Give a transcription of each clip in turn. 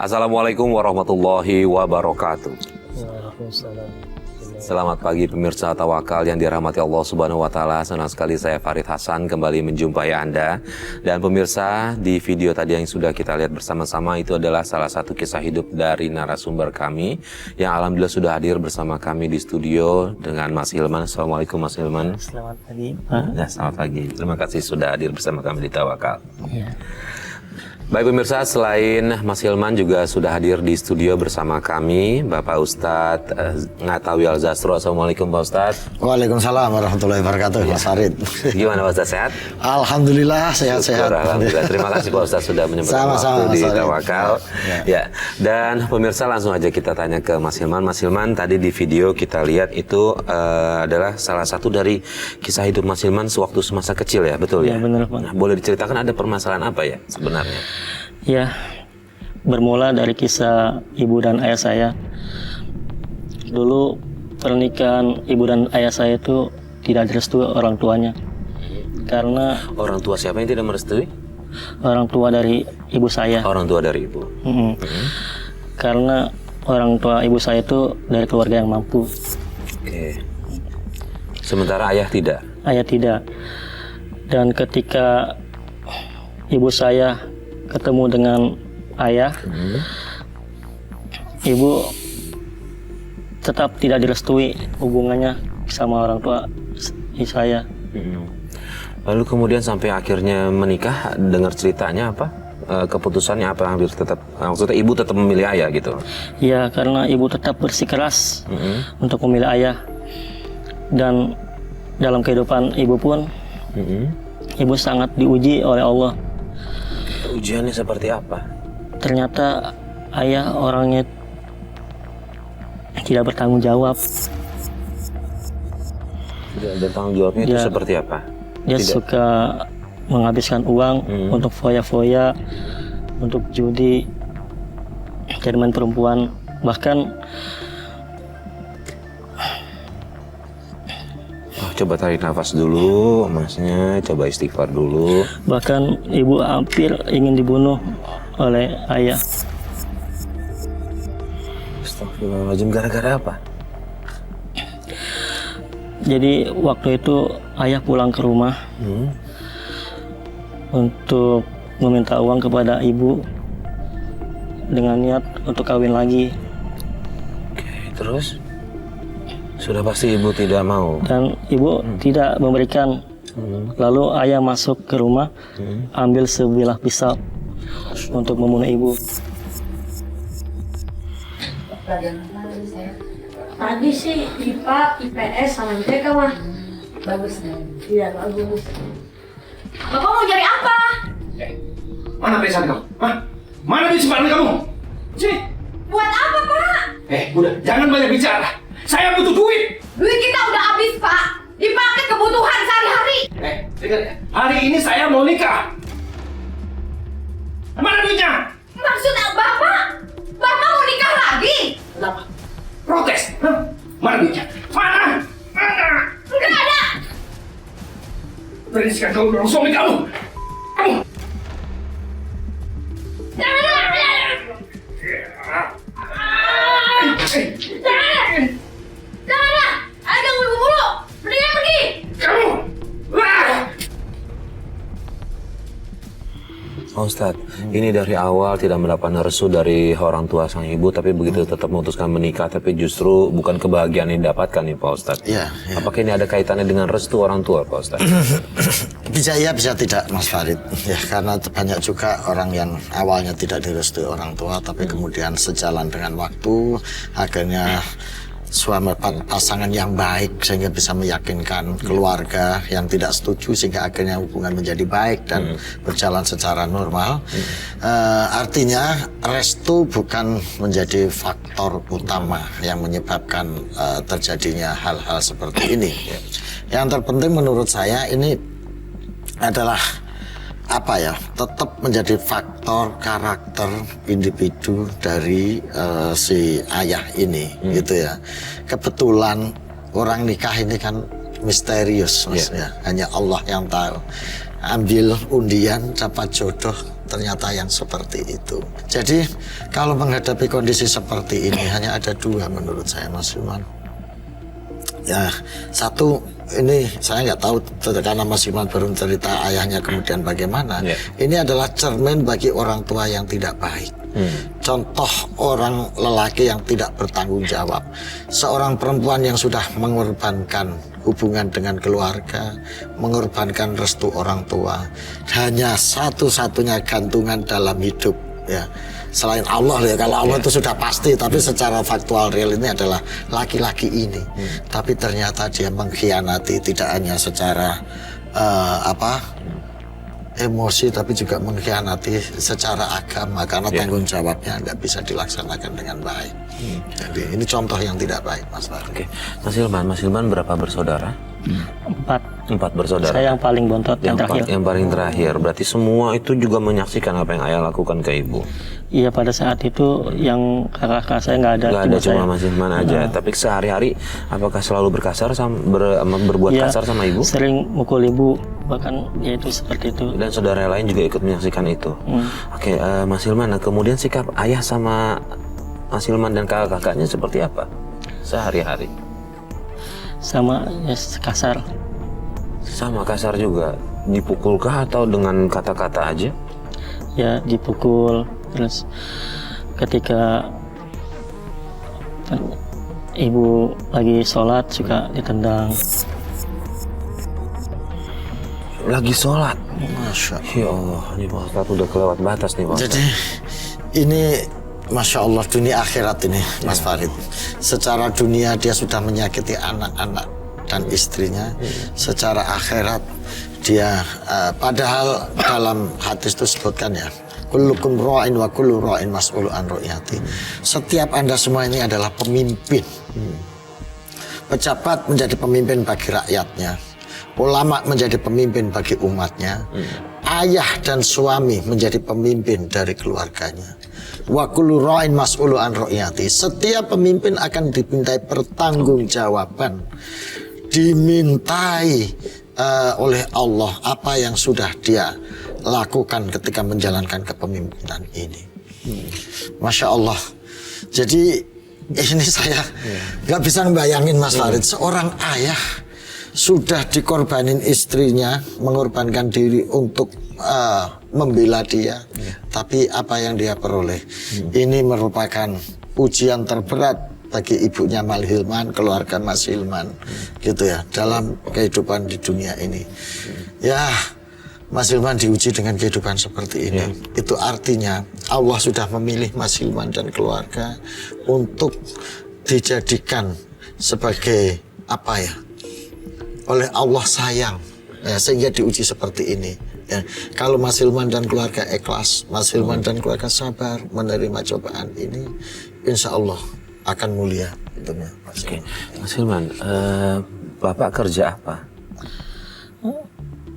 Assalamualaikum warahmatullahi wabarakatuh. Waalaikumsalam. Selamat pagi pemirsa Tawakal yang dirahmati Allah Subhanahu wa taala. Senang sekali saya Farid Hasan kembali menjumpai Anda. Dan pemirsa, di video tadi yang sudah kita lihat bersama-sama itu adalah salah satu kisah hidup dari narasumber kami yang alhamdulillah sudah hadir bersama kami di studio dengan Mas Hilman. Assalamualaikum Mas Hilman. Selamat pagi. Ya, selamat pagi. Terima kasih sudah hadir bersama kami di Tawakal. Ya. Baik pemirsa, selain Mas Hilman juga sudah hadir di studio bersama kami Bapak Ustadz Ngatawi Al-Zastro. Assalamualaikum Pak Ustadz. Waalaikumsalam warahmatullahi wabarakatuh. Mas Farid. Gimana Pak Ustadz, sehat? Alhamdulillah sehat-sehat. Alhamdulillah. Terima kasih Pak Ustadz sudah menyempatkan waktu di Tawakal. Ya. Dan pemirsa langsung aja kita tanya ke Mas Hilman. Mas Hilman, tadi di video kita lihat itu adalah salah satu dari kisah hidup Mas Hilman sewaktu semasa kecil ya, betul ya? Ya benar Pak. Nah, boleh diceritakan ada permasalahan apa ya sebenarnya? Ya, bermula dari kisah ibu dan ayah saya. Dulu pernikahan ibu dan ayah saya itu tidak direstui orang tuanya. Karena Orang tua siapa yang tidak merestui? orang tua dari ibu saya. Orang tua dari ibu. Karena orang tua ibu saya itu dari keluarga yang mampu. Oke. Sementara ayah tidak. Ayah tidak. Dan ketika ibu saya ketemu dengan ayah, ibu tetap tidak direstui hubungannya sama orang tua saya. Lalu kemudian sampai akhirnya menikah, dengar ceritanya apa? Keputusannya apa? Hampir tetap, maksudnya ibu tetap memilih ayah gitu. Ya, karena ibu tetap bersikeras untuk memilih ayah. Dan dalam kehidupan ibu pun, ibu sangat diuji oleh Allah. Ujiannya seperti apa? Ternyata ayah orangnya tidak bertanggung jawab. Tidak bertanggung jawabnya itu Ya. seperti apa? Dia Tidak. suka menghabiskan uang untuk foya-foya, untuk judi, dan main perempuan. Bahkan Coba tarik nafas dulu, masnya. Coba istighfar dulu. ibu hampir ingin dibunuh oleh ayah. Astagfirullahaladzim, gara-gara apa? Jadi waktu itu ayah pulang ke rumah untuk meminta uang kepada ibu dengan niat untuk kawin lagi. Oke, terus? Sudah pasti ibu tidak mau. Dan ibu tidak memberikan. Lalu ayah masuk ke rumah, ambil sebilah pisau untuk membunuh ibu. Tadi sih IPA, IPS sama IPK mah bagus kan? Iya bagus. Bapak mau cari apa? Mana pesan kamu? Hah? Mana duit simpanan kamu? Sini. Buat apa Pak? Udah, jangan banyak bicara. Saya butuh duit. Duit kita udah habis Pak. Dipakai kebutuhan sehari-hari. Dengar ya. Hari ini saya mau nikah. Mana duitnya? Maksud Bapak? Bapak mau nikah lagi? Kenapa? Protes. Hah? Mana duitnya? Mana? Mana? Enggak ada. Berani sekali kamu dorong suami kamu. Kamu. Jangan. Ayo gangguin gue mulu. Mendingan pergi. Kamu. Oh, Ustadz, ini dari awal tidak mendapat restu dari orang tua sang ibu, tapi begitu tetap memutuskan menikah, tapi justru bukan kebahagiaan yang didapatkan nih Pak Ustadz. Iya. Apakah ini ada kaitannya dengan restu orang tua Pak Ustadz? Bisa iya, bisa tidak, Mas Farid. Ya, karena banyak juga orang yang awalnya tidak direstui orang tua, tapi kemudian sejalan dengan waktu, akhirnya suami pasangan yang baik sehingga bisa meyakinkan keluarga yang tidak setuju sehingga akhirnya hubungan menjadi baik dan berjalan secara normal. Artinya restu bukan menjadi faktor utama yang menyebabkan terjadinya hal-hal seperti ini. Yang terpenting menurut saya ini adalah apa ya, tetap menjadi faktor karakter individu dari si ayah ini gitu ya. Kebetulan orang nikah ini kan misterius Mas ya. Hanya Allah yang tahu. Ambil undian dapat jodoh ternyata yang seperti itu. Jadi kalau menghadapi kondisi seperti ini hanya ada dua menurut saya, Mas Hilman. Ya, satu, ini saya nggak tahu karena Mas Hilman baru cerita ayahnya kemudian bagaimana. Ini adalah cermin bagi orang tua yang tidak baik. Contoh orang lelaki yang tidak bertanggung jawab, seorang perempuan yang sudah mengorbankan hubungan dengan keluarga, mengorbankan restu orang tua, hanya satu-satunya gantungan dalam hidup, ya, selain Allah ya. Kalau Allah itu sudah pasti, tapi secara faktual real ini adalah laki-laki ini. Tapi ternyata dia mengkhianati tidak hanya secara emosi, tapi juga mengkhianati secara agama karena tanggung jawabnya nggak bisa dilaksanakan dengan baik. Jadi ini contoh yang tidak baik, Mas Farid. Oke, Mas Hilman berapa bersaudara? 4. 4 bersaudara. Saya yang paling bontot, yang terakhir. Yang paling terakhir. Berarti semua itu juga menyaksikan apa yang ayah lakukan ke ibu. Iya, pada saat itu yang kakak saya nggak ada. Nggak ada, cuma Mas Hilman aja. Tapi sehari-hari apakah selalu berkasar berbuat kasar sama ibu? Sering mukul ibu, bahkan ya itu seperti itu. Dan saudara lain juga ikut menyaksikan itu. Oke, Mas Hilman, nah kemudian sikap ayah sama Mas Hilman dan kakak-kakaknya seperti apa sehari-hari? Sama ya, kasar. Sama kasar juga. Dipukulkah atau dengan kata-kata aja? Ya dipukul. Terus ketika ibu lagi sholat suka ditendang. Lagi sholat? Masya Allah. Ya Allah, ini Pak Ustadz udah kelewat batas nih Pak Ustadz. Jadi ini Masya Allah dunia akhirat ini, Mas Farid. Secara dunia dia sudah menyakiti anak-anak dan istrinya. Secara akhirat dia padahal dalam hadis itu sebutkan ya, kullukum ra'in wa kullu ra'in mas'ulun an ra'iyati. Setiap Anda semua ini adalah pemimpin. Pejabat menjadi pemimpin bagi rakyatnya. Ulama menjadi pemimpin bagi umatnya. Ayah dan suami menjadi pemimpin dari keluarganya. Wa kullu ra'in mas'ulun an ra'iyati. Setiap pemimpin akan dimintai pertanggungjawaban, dimintai oleh Allah apa yang sudah dia lakukan ketika menjalankan kepemimpinan ini. Masya Allah. Jadi ini saya nggak bisa membayangin, Mas Farid, seorang ayah sudah dikorbanin istrinya, mengorbankan diri untuk membela dia, tapi apa yang dia peroleh ini merupakan ujian terberat bagi ibunya Mas Hilman, keluarga Mas Hilman, gitu ya, dalam kehidupan di dunia ini. Ya, Mas Hilman diuji dengan kehidupan seperti ini. Itu artinya Allah sudah memilih Mas Hilman dan keluarga untuk dijadikan sebagai apa ya, oleh Allah sayang, ya, sehingga diuji seperti ini. Ya, kalau Mas Hilman dan keluarga ikhlas, Mas Hilman dan keluarga sabar menerima cobaan ini, insya Allah akan mulia. Oke, Mas Hilman, Bapak kerja apa?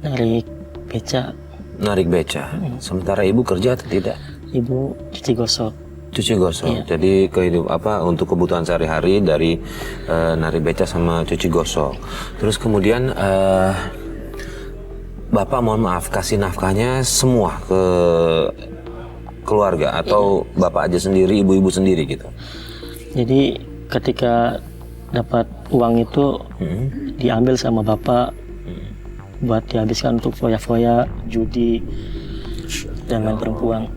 Narik beca. Narik beca. Sementara ibu kerja atau tidak? Ibu cuci gosok. Cuci gosok. Jadi untuk kebutuhan sehari-hari dari narik beca sama cuci gosok. Terus kemudian Bapak mohon maaf kasih nafkahnya semua ke keluarga atau Bapak aja sendiri, ibu-ibu sendiri gitu? Jadi ketika dapat uang itu diambil sama Bapak buat dihabiskan untuk foya-foya, judi, dan main perempuan.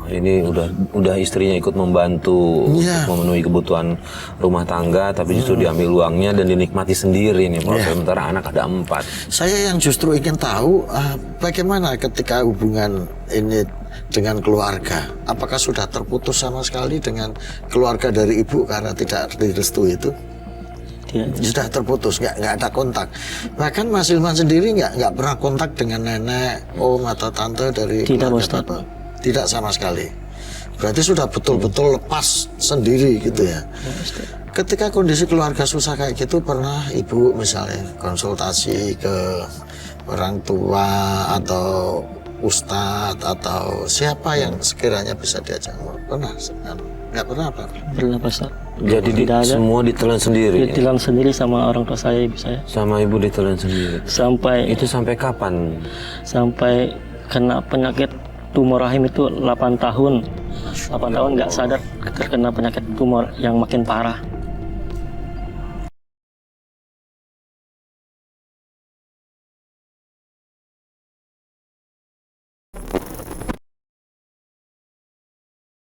Ini udah istrinya ikut membantu untuk memenuhi kebutuhan rumah tangga, tapi justru diambil uangnya dan dinikmati sendiri nih Pak. Sementara anak ada 4. Saya yang justru ingin tahu bagaimana ketika hubungan ini dengan keluarga. Apakah sudah terputus sama sekali dengan keluarga dari ibu karena tidak direstui itu? Sudah terputus, nggak ada kontak. Bahkan Mas Hilman sendiri nggak pernah kontak dengan nenek, om atau tante dari keluarga Bapak? Tidak sama sekali. Berarti sudah betul-betul lepas sendiri gitu ya. Ketika kondisi keluarga susah kayak gitu, pernah ibu misalnya konsultasi ke orang tua atau ustadz atau siapa yang sekiranya bisa diajak? Pernah? Nggak pernah Pak? Pernah Pak. Jadi semua ditelan sendiri? Ditelan sendiri sama orang tua saya, ibu saya. Sama ibu ditelan sendiri? Sampai... Itu sampai kapan? Sampai kena penyakit tumor rahim itu 8 tahun. 8 tahun nggak sadar terkena penyakit tumor yang makin parah.